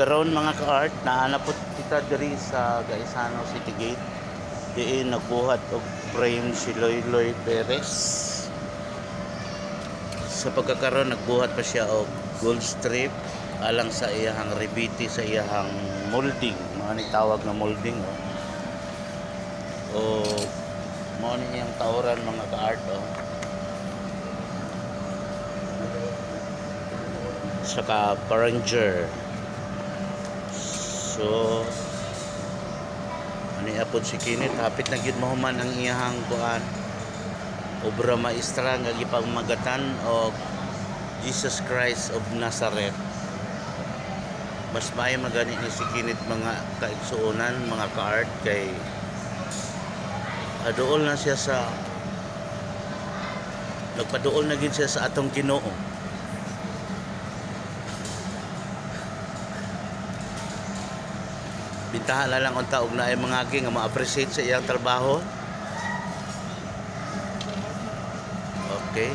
Karon mga ka-art, naanapot kita diri sa Gaisano City Gate. Diin nagbuhat og frame si Loyloy Perez. Sa pagkakaroon nagbuhat pa siya og gold strip alang sa iyahang ribiti sa iyahang molding, mga ni tawag na molding o mao ni iyang tawran mga ka-art saka Paranger. So ani apod si Kinit hapit na gyud mahuman ang iyahang kuan obra maestra nga gipamagatan og Jesus Christ of Nazareth. Mas maayo magani ni si Kinit mga kaigsuonan mga ka-art kay aduol na siya sa nagpaduol na gid siya sa atong Ginoo. Bintahan na lang unta og naay mga agi nga ma-appreciate sa iyang trabaho. Okay.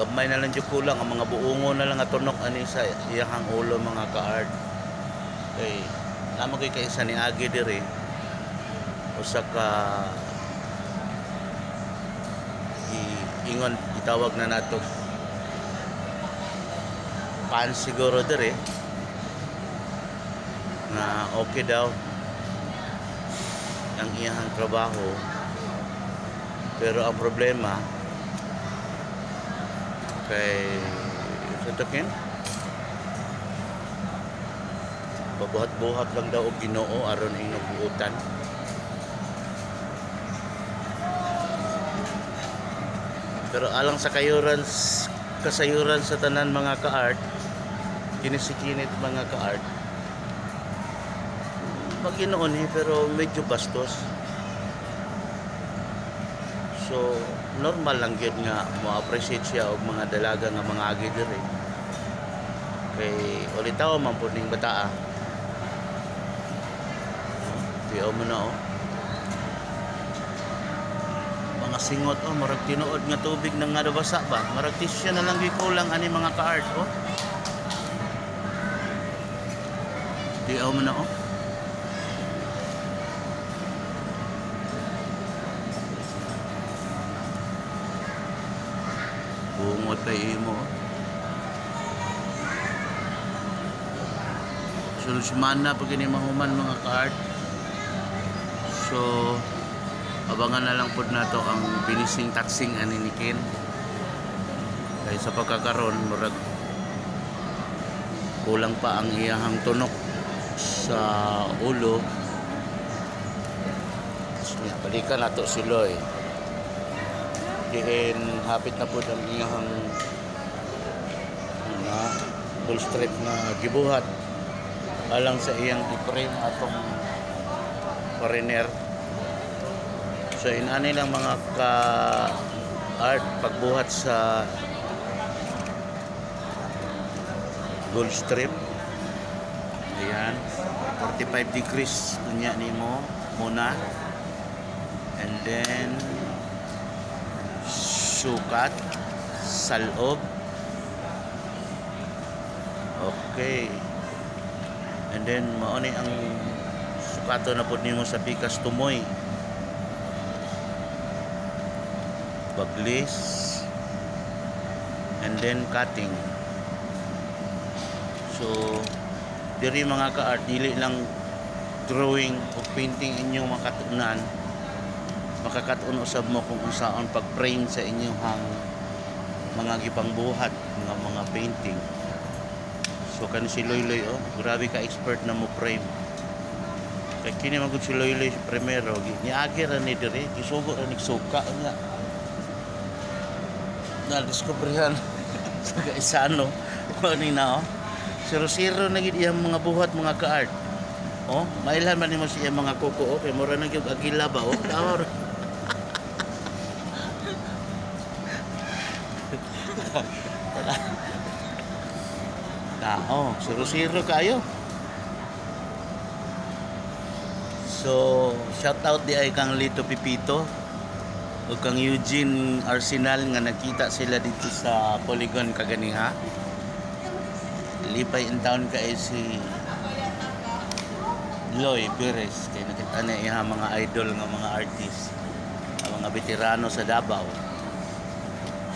Gamay na lang jud kulang ang mga buungon na lang nga tunok ani sa iyang ulo mga ka-art. Okay. Namo kay kaisa ni agi diri. Usa ka ingon itawag na nato pan siguro diri na okay daw ang iyang trabaho, pero ang problema kay satokin babuhat-buhat lang daw og Ginoo aron inyong buutan. Pero alang sa kasayuran sa tanan mga ka-art, kinisikinit mga ka-art Panginoon pero medyo bastos. So normal lang yun nga mo-appreciate siya og mga dalaga nga mga agi diri. Kay ulitaw man pud ning bataa. Tiyo mo na mga singot murag tinuod nga tubig nang nga basa ba. Murag tissue na lang gikulang ani mga ka-art Tiyo mo na bungot pa imo. Sunod semana pag ini mahuman mga ka-art. So abangan na lang pod nato ang finishing taxing ani ni Ken. Kay sa pagkakaroon murag kulang pa ang iyahang tunok sa ulo. So, balikan nato si Loy. Diin hapit na po ang iyang full strip na gibuhat alang sa iyang i-frame atong foreigner. So inani lang mga ka-art pagbuhat sa gold strip. Ayan 45 degrees unya nimo muna, and then sukat sa loob. Okay. And then mao ni ang sukato na pud nimo sa pikas tumoy. Baglis. And then cutting. So diri mga ka-art dili lang drawing o painting inyong makatunan, makakatun usab mo kung unsaon pag-frame sa inyong mga gipangbuhat mga painting. So kani si Loyloy grabe ka expert na mo frame. Kay kini magud si Loyloy primero niagi ra ni diri gisugo ra ni suka nga na diskubrihan sa Gaisano ani na Siro-siro na gid iyang mga buhat mga ka-art. Mailhan man nimo siya mga kuko kay mura na gyud agila ba tawar. Siro-siro kayo. So, shout out di ay kang Lito Pipito o kang Eugene Arsenal nga nakita sila dito sa Polygon kaganiha. Lipay in town kay si Loy Perez kay nakita na iya mga idol nga mga artist, ang mga veterano sa Davao.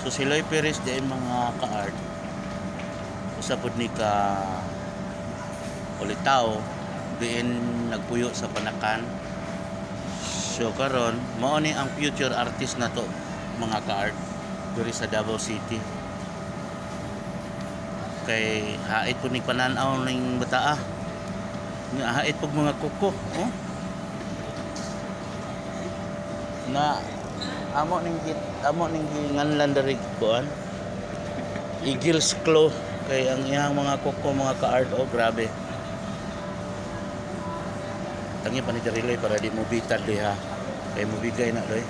So si Loy Perez di mga ka-art usapod ni ka ulitaw diin nagpuyo sa Panakan. So karon mao ni ang future artist na to mga ka-art diri sa Davao City. Kay hait po ni pananaw ning bataa. Nga hait pag mga kuko, oh. Na amo ning nganlan diri kuan. Eagles Claw kay ang iyang mga kuko mga ka-art, oh grabe. Tangi pa ni Loy para di mo bitad ha. Kay mo bigay na Loy.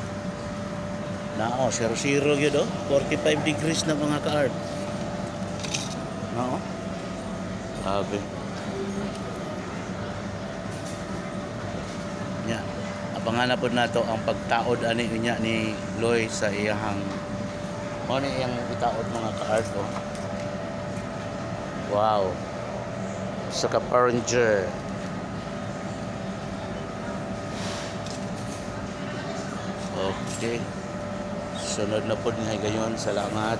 Na 0-0 gyud oh. 45 degrees na mga ka-art. No? Grabe. Nya, abangan na pod nato ang pagtaod ani unya ni Loy sa iyang mo ni iyang itaod mga ka-art oh. Wow. Sa ka-Paranger. Okay. Sunod na pod nga gayon. Salamat.